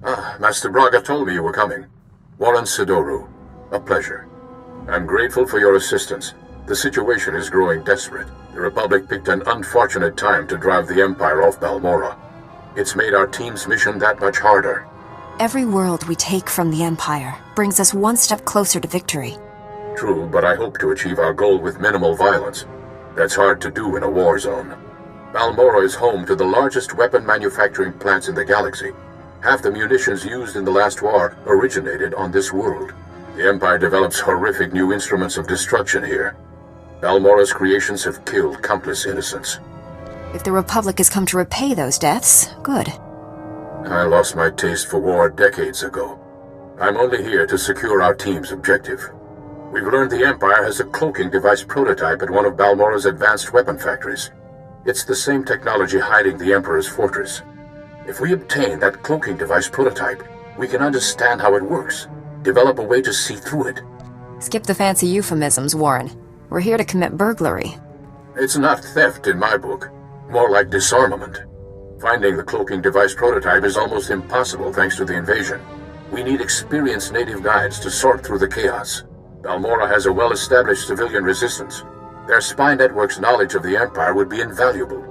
Master Braga told me you were coming. Warren Sidoru, a pleasure. I'm grateful for your assistance. The situation is growing desperate. The Republic picked an unfortunate time to drive the Empire off Balmorra. It's made our team's mission that much harder. Every world we take from the Empire brings us one step closer to victory. True, but I hope to achieve our goal with minimal violence. That's hard to do in a war zone. Balmorra is home to the largest weapon manufacturing plants in the galaxy. Half the munitions used in the last war originated on this world. The Empire develops horrific new instruments of destruction here. Balmorra's creations have killed countless innocents. If the Republic has come to repay those deaths, good. I lost my taste for war decades ago. I'm only here to secure our team's objective. We've learned the Empire has a cloaking device prototype at one of Balmorra's advanced weapon factories. It's the same technology hiding the Emperor's fortress. If we obtain that cloaking device prototype, we can understand how it works, develop a way to see through it. Skip the fancy euphemisms, Warren. We're here to commit burglary. It's not theft in my book, more like disarmament. Finding the cloaking device prototype is almost impossible thanks to the invasion. We need experienced native guides to sort through the chaos. Balmorra has a well-established civilian resistance. Their spy network's knowledge of the Empire would be invaluable.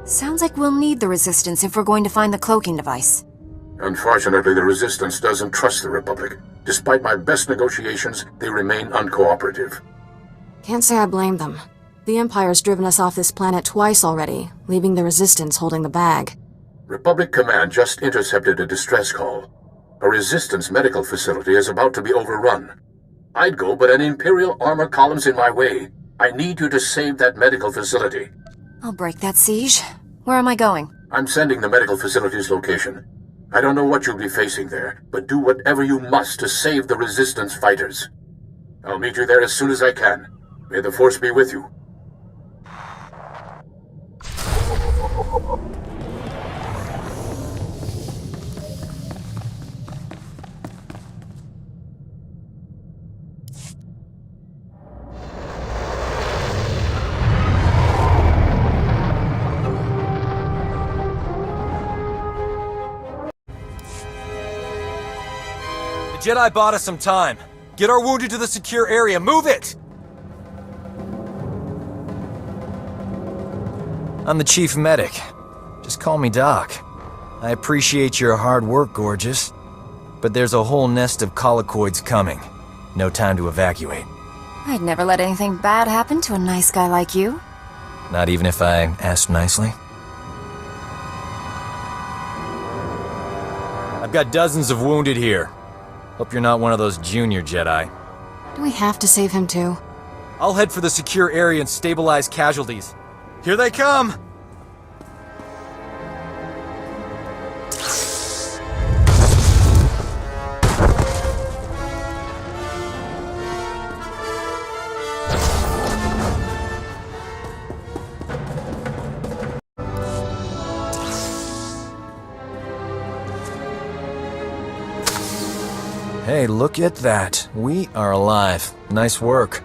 Sounds like we'll need the Resistance if we're going to find the cloaking device. Unfortunately, the Resistance doesn't trust the Republic. Despite my best negotiations, they remain uncooperative. Can't say I blame them. The Empire's driven us off this planet twice already, leaving the Resistance holding the bag. Republic Command just intercepted a distress call. A Resistance medical facility is about to be overrun. I'd go, but an Imperial armor column's in my way. I need you to save that medical facility. I'll break that siege. Where am I going? I'm sending the medical facility's location. I don't know what you'll be facing there, but do whatever you must to save the Resistance fighters. I'll meet you there as soon as I can. May the Force be with you. Jedi bought us some time. Get our wounded to the secure area. Move it! I'm the chief medic. Just call me Doc. I appreciate your hard work, gorgeous. But there's a whole nest of colicoids coming. No time to evacuate. I'd never let anything bad happen to a nice guy like you. Not even if I asked nicely? I've got dozens of wounded here. Hope you're not one of those junior Jedi. Do we have to save him too? I'll head for the secure area and stabilize casualties. Here they come! Hey, look at that. We are alive. Nice work.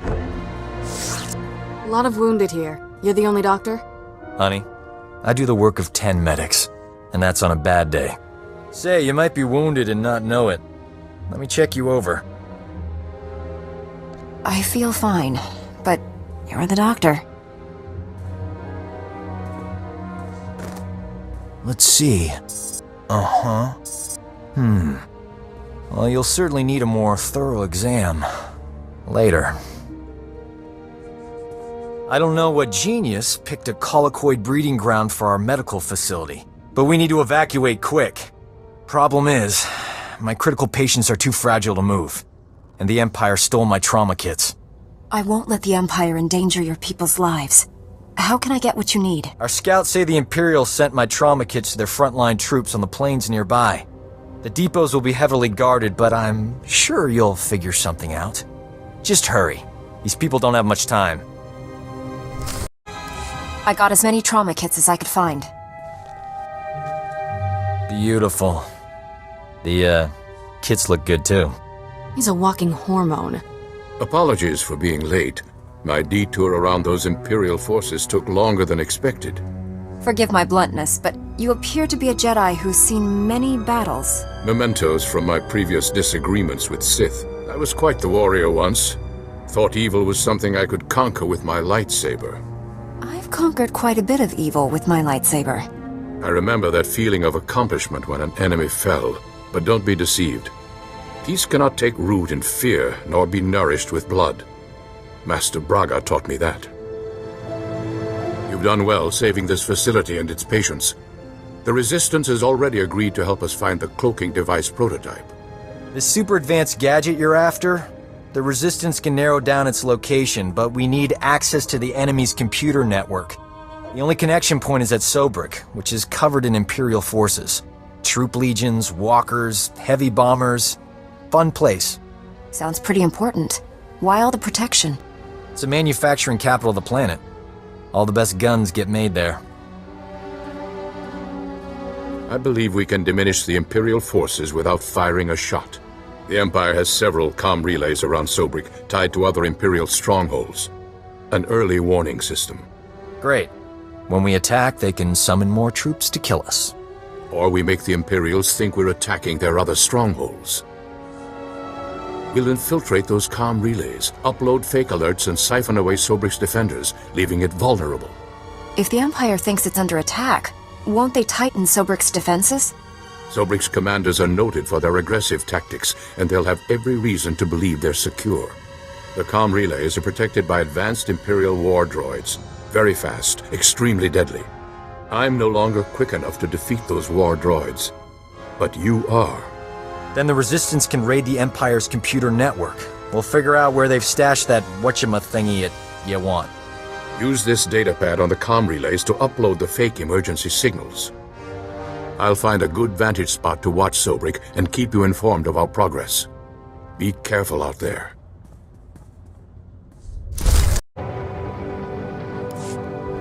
A lot of wounded here. You're the only doctor? Honey, I do the work of 10 medics, and that's on a bad day. Say, you might be wounded and not know it. Let me check you over. I feel fine, but you're the doctor. Let's see. Well, you'll certainly need a more thorough exam. Later. I don't know what genius picked a colicoid breeding ground for our medical facility, but we need to evacuate quick. Problem is, my critical patients are too fragile to move, and the Empire stole my trauma kits. I won't let the Empire endanger your people's lives. How can I get what you need? Our scouts say the Imperials sent my trauma kits to their frontline troops on the plains nearby. The depots will be heavily guarded, but I'm sure you'll figure something out. Just hurry. These people don't have much time. I got as many trauma kits as I could find. Beautiful. The, kits look good too. He's a walking hormone. Apologies for being late. My detour around those Imperial forces took longer than expected. Forgive my bluntness, but You appear to be a Jedi who's seen many battles. Mementos from my previous disagreements with Sith. I was quite the warrior once. Thought evil was something I could conquer with my lightsaber. I've conquered quite a bit of evil with my lightsaber. I remember that feeling of accomplishment when an enemy fell, but don't be deceived. Peace cannot take root in fear, nor be nourished with blood. Master Braga taught me that. You've done well saving this facility and its patients. The Resistance has already agreed to help us find the cloaking device prototype. The super advanced gadget you're after? The Resistance can narrow down its location, but we need access to the enemy's computer network. The only connection point is at Sobrik, which is covered in Imperial forces. Troop legions, walkers, heavy bombers. Fun place. Sounds pretty important. Why all the protection? It's a manufacturing capital of the planet. All the best guns get made there. I believe we can diminish the Imperial forces without firing a shot. The Empire has several comm relays around Sobrik tied to other Imperial strongholds. An early warning system. Great. When we attack, they can summon more troops to kill us. Or we make the Imperials think we're attacking their other strongholds. We'll infiltrate those comm relays, upload fake alerts, and siphon away Sobrik's defenders, leaving it vulnerable. If the Empire thinks it's under attack, won't they tighten Sobrik's defenses? Sobrik's commanders are noted for their aggressive tactics, and they'll have every reason to believe they're secure. The comm relays are protected by advanced Imperial war droids. Very fast, extremely deadly. I'm no longer quick enough to defeat those war droids. But you are. Then the Resistance can raid the Empire's computer network. We'll figure out where they've stashed that whatchamacthingy you want. Use this datapad on the comm relays to upload the fake emergency signals. I'll find a good vantage spot to watch Sobrik and keep you informed of our progress. Be careful out there.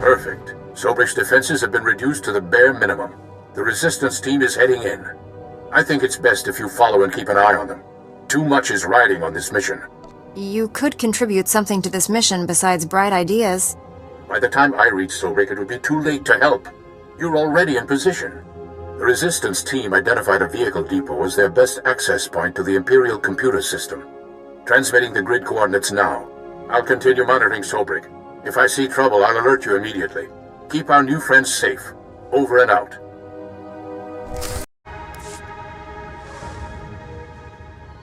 Perfect. Sobrik's defenses have been reduced to the bare minimum. The Resistance team is heading in. I think it's best if you follow and keep an eye on them. Too much is riding on this mission. You could contribute something to this mission besides bright ideas. By the time I reach Sobrik, it would be too late to help. You're already in position. The Resistance team identified a vehicle depot as their best access point to the Imperial computer system. Transmitting the grid coordinates now. I'll continue monitoring Sobrik. If I see trouble, I'll alert you immediately. Keep our new friends safe. Over and out.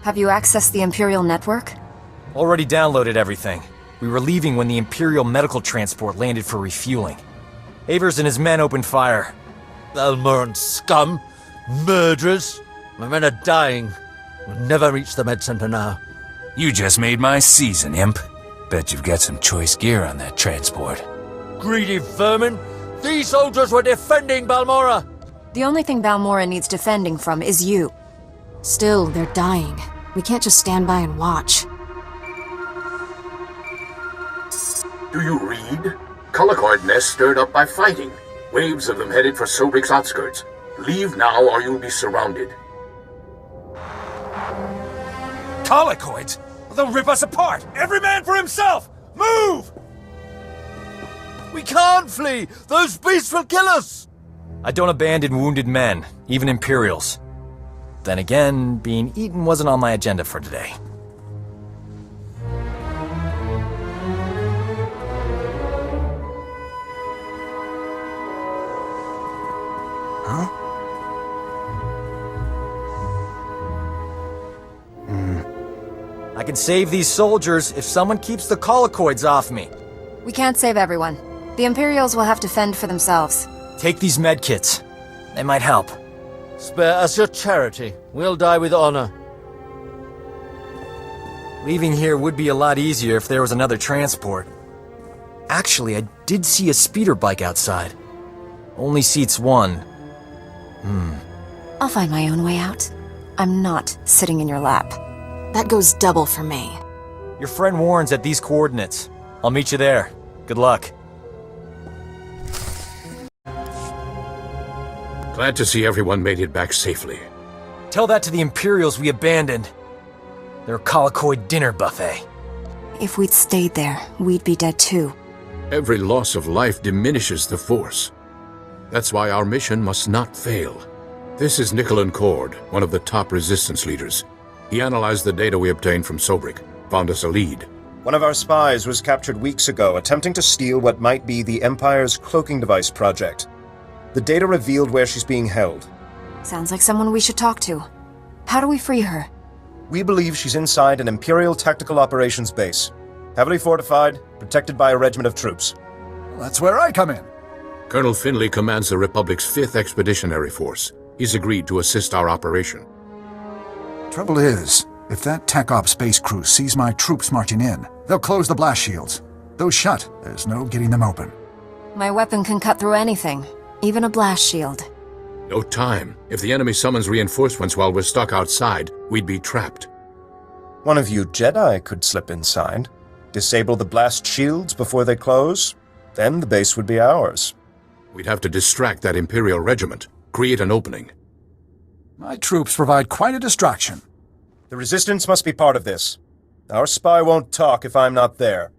Have you accessed the Imperial network? Already downloaded everything. We were leaving when the Imperial medical transport landed for refueling. Avers and his men opened fire. Balmorran scum! Murderers! My men are dying. We'll never reach the med center now. You just made my season, imp. Bet you've got some choice gear on that transport. Greedy vermin! These soldiers were defending Balmorra! The only thing Balmorra needs defending from is you. Still, they're dying. We can't just stand by and watch. Do you read? Colicoid nests stirred up by fighting. Waves of them headed for Sobrik's outskirts. Leave now or you'll be surrounded. Colicoids? They'll rip us apart! Every man for himself! Move! We can't flee! Those beasts will kill us! I don't abandon wounded men, even Imperials. Then again, being eaten wasn't on my agenda for today. Huh? I can save these soldiers if someone keeps the colicoids off me. We can't save everyone. The Imperials will have to fend for themselves. Take these medkits. They might help. Spare us your charity. We'll die with honor. Leaving here would be a lot easier if there was another transport. Actually, I did see a speeder bike outside. Only seats one. I'll find my own way out. I'm not sitting in your lap. That goes double for me. Your friend warns at these coordinates. I'll meet you there. Good luck. Glad to see everyone made it back safely. Tell that to the Imperials we abandoned. Their colicoid dinner buffet. If we'd stayed there, we'd be dead too. Every loss of life diminishes the Force. That's why our mission must not fail. This is Nicholan Cord, one of the top resistance leaders. He analyzed the data we obtained from Sobrik, found us a lead. One of our spies was captured weeks ago, attempting to steal what might be the Empire's cloaking device project. The data revealed where she's being held. Sounds like someone we should talk to. How do we free her? We believe she's inside an Imperial Tactical Operations base. Heavily fortified, protected by a regiment of troops. That's where I come in. Colonel Finley commands the Republic's 5th Expeditionary Force. He's agreed to assist our operation. Trouble is, if that Tech Ops space crew sees my troops marching in, they'll close the blast shields. Those shut, there's no getting them open. My weapon can cut through anything, even a blast shield. No time. If the enemy summons reinforcements while we're stuck outside, we'd be trapped. One of you Jedi could slip inside, disable the blast shields before they close, then the base would be ours. We'd have to distract that Imperial regiment, create an opening. My troops provide quite a distraction. The Resistance must be part of this. Our spy won't talk if I'm not there.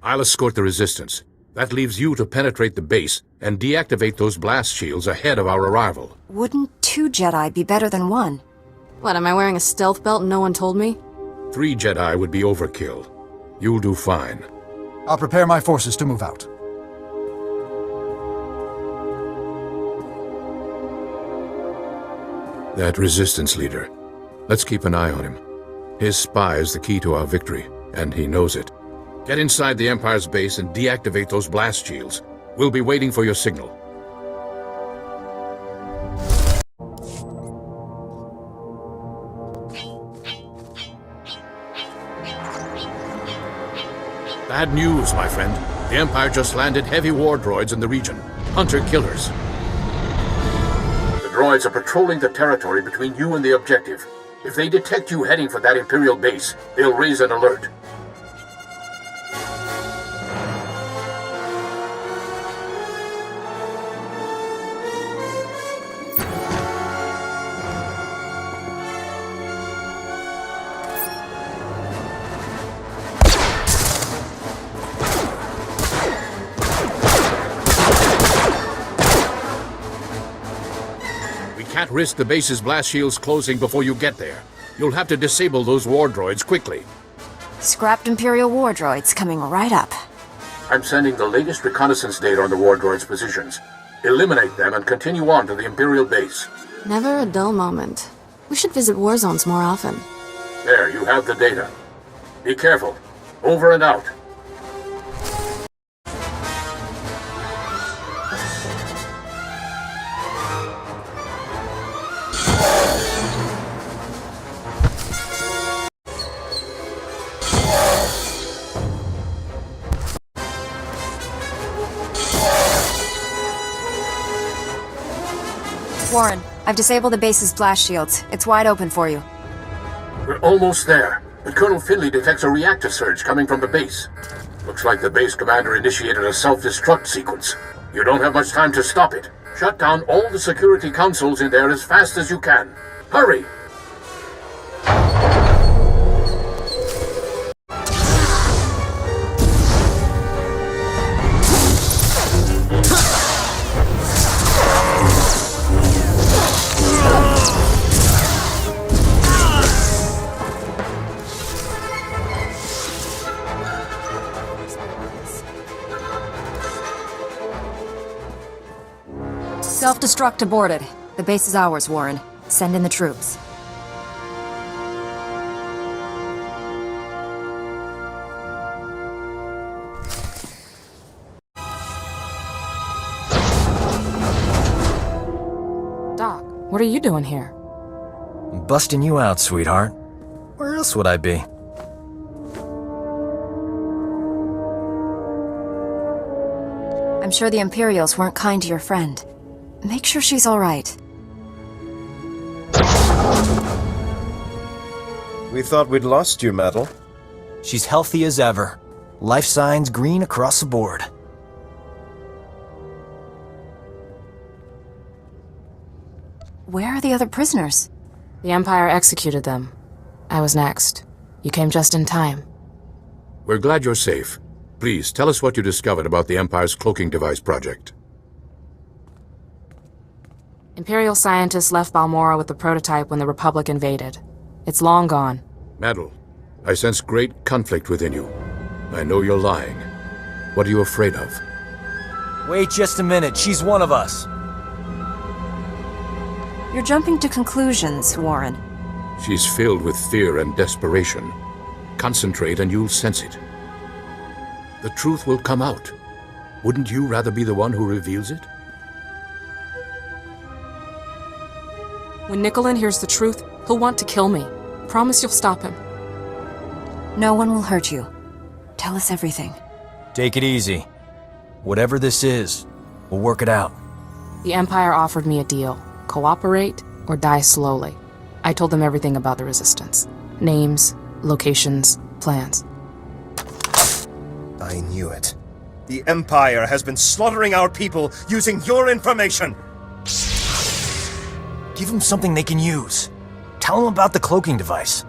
I'll escort the Resistance. That leaves you to penetrate the base and deactivate those blast shields ahead of our arrival. Wouldn't 2 Jedi be better than 1? What, am I wearing a stealth belt and no one told me? 3 Jedi would be overkill. You'll do fine. I'll prepare my forces to move out. That Resistance leader. Let's keep an eye on him. His spy is the key to our victory, and he knows it. Get inside the Empire's base and deactivate those blast shields. We'll be waiting for your signal. Bad news, my friend. The Empire just landed heavy war droids in the region. Hunter-killers. The droids are patrolling the territory between you and the objective. If they detect you heading for that Imperial base, they'll raise an alert. Can't risk the base's blast shields closing before you get there. You'll have to disable those war droids quickly. Scrapped Imperial war droids coming right up. I'm sending the latest reconnaissance data on the war droids' positions. Eliminate them and continue on to the Imperial base. Never a dull moment. We should visit war zones more often. There, you have the data. Be careful. Over and out. Warren, I've disabled the base's blast shields. It's wide open for you. We're almost there, but Colonel Finley detects a reactor surge coming from the base. Looks like the base commander initiated a self-destruct sequence. You don't have much time to stop it. Shut down all the security consoles in there as fast as you can. Hurry! Self-destruct aborted. The base is ours, Warren. Send in the troops. Doc, what are you doing here? I'm busting you out, sweetheart. Where else would I be? I'm sure the Imperials weren't kind to your friend. Make sure she's all right. We thought we'd lost you, Metal. She's healthy as ever. Life signs green across the board. Where are the other prisoners? The Empire executed them. I was next. You came just in time. We're glad you're safe. Please, tell us what you discovered about the Empire's cloaking device project. Imperial scientists left Balmorra with the prototype when the Republic invaded. It's long gone. Madel, I sense great conflict within you. I know you're lying. What are you afraid of? Wait just a minute, she's one of us. You're jumping to conclusions, Warren. She's filled with fear and desperation. Concentrate and you'll sense it. The truth will come out. Wouldn't you rather be the one who reveals it? When Nicolin hears the truth, he'll want to kill me. Promise you'll stop him. No one will hurt you. Tell us everything. Take it easy. Whatever this is, we'll work it out. The Empire offered me a deal. Cooperate or die slowly. I told them everything about the Resistance. Names, locations, plans. I knew it. The Empire has been slaughtering our people using your information! Give them something they can use. Tell them about the cloaking device.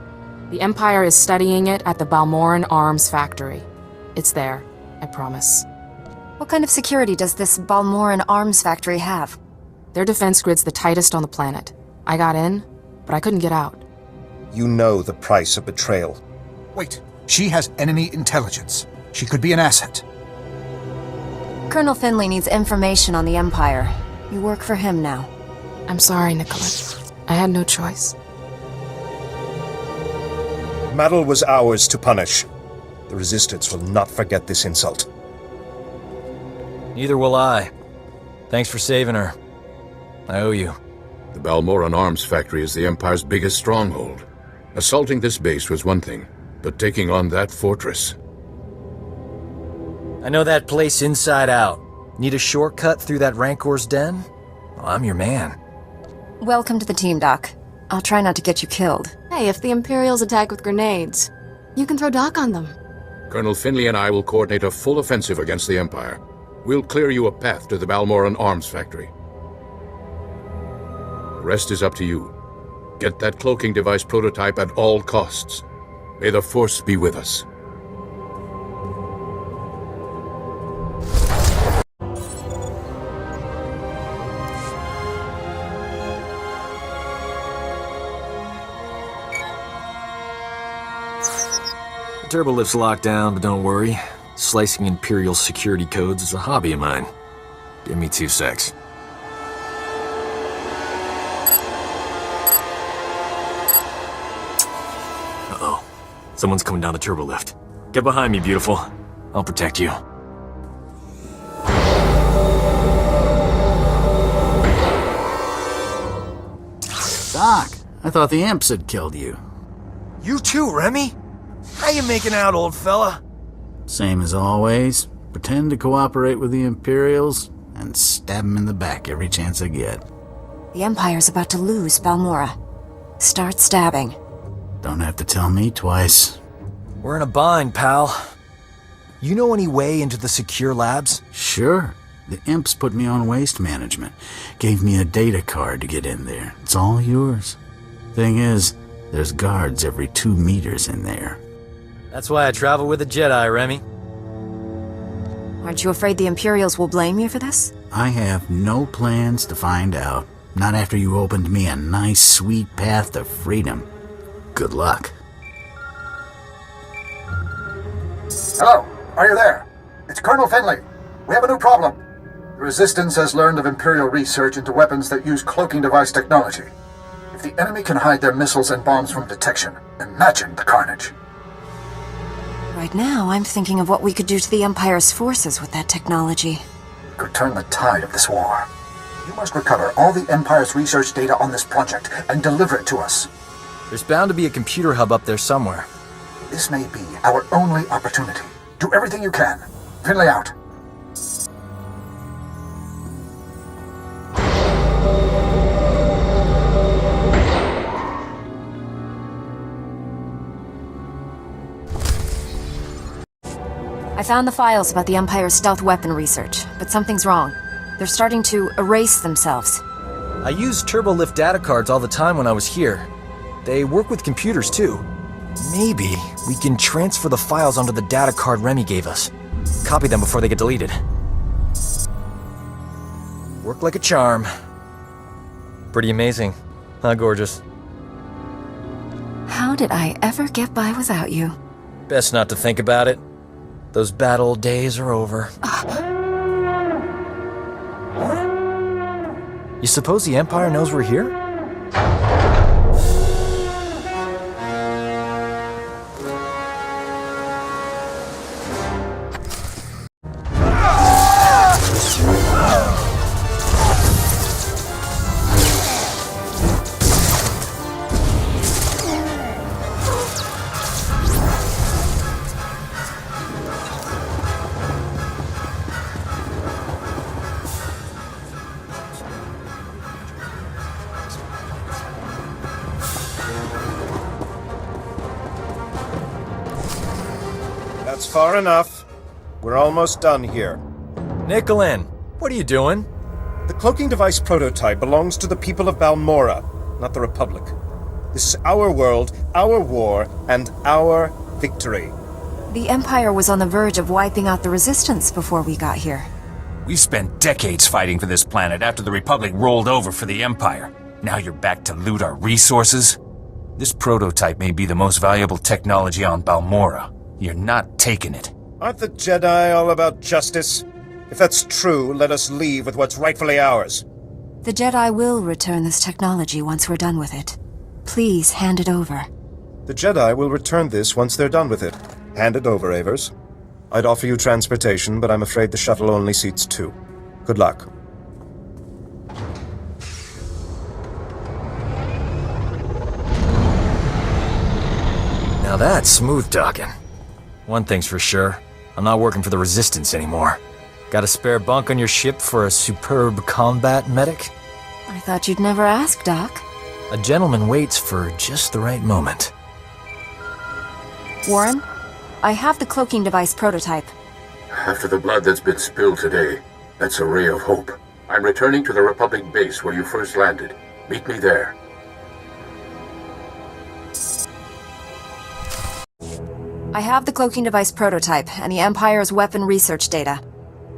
The Empire is studying it at the Balmorran Arms Factory. It's there, I promise. What kind of security does this Balmorran Arms Factory have? Their defense grid's the tightest on the planet. I got in, but I couldn't get out. You know the price of betrayal. Wait, she has enemy intelligence. She could be an asset. Colonel Finley needs information on the Empire. You work for him now. I'm sorry, Nicolin. I had no choice. Madel was ours to punish. The Resistance will not forget this insult. Neither will I. Thanks for saving her. I owe you. The Balmorran Arms Factory is the Empire's biggest stronghold. Assaulting this base was one thing, but taking on that fortress... I know that place inside out. Need a shortcut through that Rancor's den? Well, I'm your man. Welcome to the team, Doc. I'll try not to get you killed. Hey, if the Imperials attack with grenades, you can throw Doc on them. Colonel Finley and I will coordinate a full offensive against the Empire. We'll clear you a path to the Balmorran Arms Factory. The rest is up to you. Get that cloaking device prototype at all costs. May the Force be with us. The turbolift's locked down, but don't worry. Slicing Imperial security codes is a hobby of mine. Give me 2 secs. Uh-oh. Someone's coming down the turbolift. Get behind me, beautiful. I'll protect you. Doc, I thought the imps had killed you. You too, Remy? How you making out, old fella? Same as always. Pretend to cooperate with the Imperials and stab them in the back every chance I get. The Empire's about to lose Balmorra. Start stabbing. Don't have to tell me twice. We're in a bind, pal. You know any way into the secure labs? Sure. The imps put me on waste management. Gave me a data card to get in there. It's all yours. Thing is, there's guards every 2 meters in there. That's why I travel with a Jedi, Remy. Aren't you afraid the Imperials will blame you for this? I have no plans to find out. Not after you opened me a nice, sweet path to freedom. Good luck. Hello, are you there? It's Colonel Finley. We have a new problem. The Resistance has learned of Imperial research into weapons that use cloaking device technology. If the enemy can hide their missiles and bombs from detection, imagine the carnage. Right now, I'm thinking of what we could do to the Empire's forces with that technology. We could turn the tide of this war. You must recover all the Empire's research data on this project and deliver it to us. There's bound to be a computer hub up there somewhere. This may be our only opportunity. Do everything you can. Finley out. I found the files about the Empire's stealth weapon research, but something's wrong. They're starting to erase themselves. I use turbolift data cards all the time when I was here. They work with computers too. Maybe we can transfer the files onto the data card Remy gave us. Copy them before they get deleted. Work like a charm. Pretty amazing. Huh, gorgeous? How did I ever get by without you? Best not to think about it. Those bad old days are over. You suppose the Empire knows we're here? That's far enough. We're almost done here. Nicholin, what are you doing? The cloaking device prototype belongs to the people of Balmorra, not the Republic. This is our world, our war, and our victory. The Empire was on the verge of wiping out the Resistance before we got here. We've spent decades fighting for this planet after the Republic rolled over for the Empire. Now you're back to loot our resources? This prototype may be the most valuable technology on Balmorra. You're not taking it. Aren't the Jedi all about justice? If that's true, let us leave with what's rightfully ours. The Jedi will return this technology once we're done with it. Please hand it over. The Jedi will return this once they're done with it. Hand it over, Avers. I'd offer you transportation, but I'm afraid the shuttle only seats 2. Good luck. Now that's smooth talking. One thing's for sure, I'm not working for the Resistance anymore. Got a spare bunk on your ship for a superb combat medic? I thought you'd never ask, Doc. A gentleman waits for just the right moment. Warren, I have the cloaking device prototype. After the blood that's been spilled today, that's a ray of hope. I'm returning to the Republic base where you first landed. Meet me there. I have the cloaking device prototype and the Empire's weapon research data.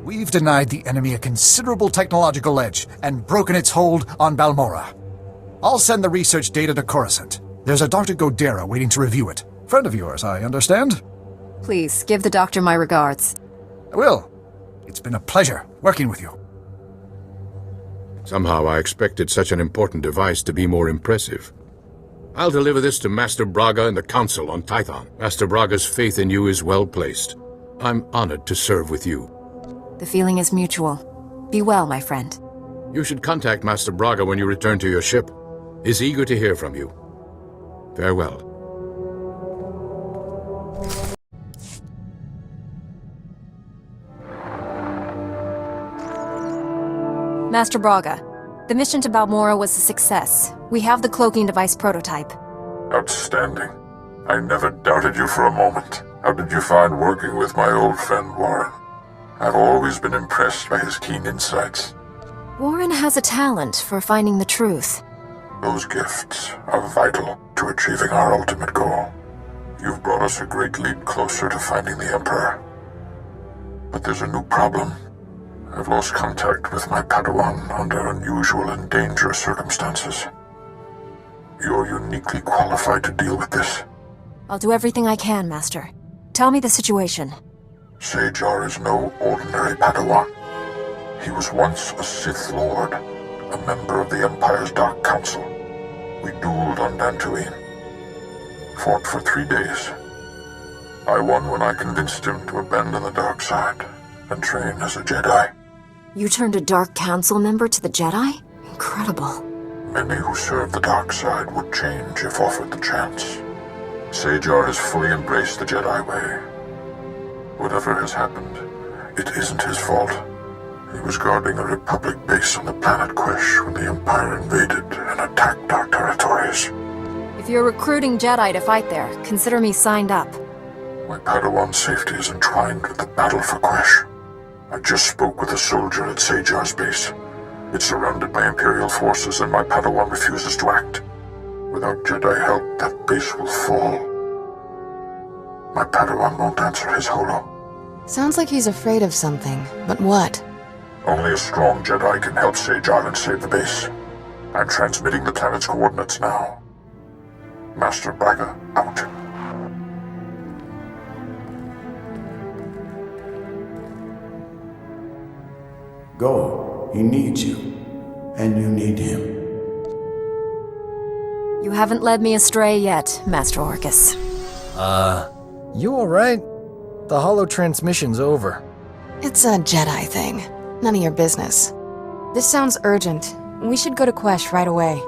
We've denied the enemy a considerable technological edge and broken its hold on Balmorra. I'll send the research data to Coruscant. There's a Dr. Godera waiting to review it. Friend of yours, I understand? Please, give the doctor my regards. I will. It's been a pleasure working with you. Somehow I expected such an important device to be more impressive. I'll deliver this to Master Braga and the Council on Tython. Master Braga's faith in you is well placed. I'm honored to serve with you. The feeling is mutual. Be well, my friend. You should contact Master Braga when you return to your ship. He's eager to hear from you. Farewell. Master Braga, the mission to Balmorra was a success. We have the cloaking device prototype. Outstanding. I never doubted you for a moment. How did you find working with my old friend Warren? I've always been impressed by his keen insights. Warren has a talent for finding the truth. Those gifts are vital to achieving our ultimate goal. You've brought us a great leap closer to finding the Emperor. But there's a new problem. I've lost contact with my Padawan under unusual and dangerous circumstances. You're uniquely qualified to deal with this. I'll do everything I can, Master. Tell me the situation. SWTOR is no ordinary Padawan. He was once a Sith Lord, a member of the Empire's Dark Council. We dueled on Dantooine. Fought for 3 days. I won when I convinced him to abandon the dark side and train as a Jedi. You turned a Dark Council member to the Jedi? Incredible. Many who serve the dark side would change if offered the chance. SWTOR has fully embraced the Jedi way. Whatever has happened, it isn't his fault. He was guarding a Republic base on the planet Quesh when the Empire invaded and attacked our territories. If you're recruiting Jedi to fight there, consider me signed up. My Padawan's safety is entwined with the battle for Quesh. I just spoke with a soldier at SWTOR's base. It's surrounded by Imperial forces and my Padawan refuses to act. Without Jedi help, that base will fall. My Padawan won't answer his holo. Sounds like he's afraid of something, but what? Only a strong Jedi can help SWTOR and save the base. I'm transmitting the planet's coordinates now. Master Braga, out. Go. He needs you. And you need him. You haven't led me astray yet, Master Orcus. You alright? The holo transmission's over. It's a Jedi thing. None of your business. This sounds urgent. We should go to Quesh right away.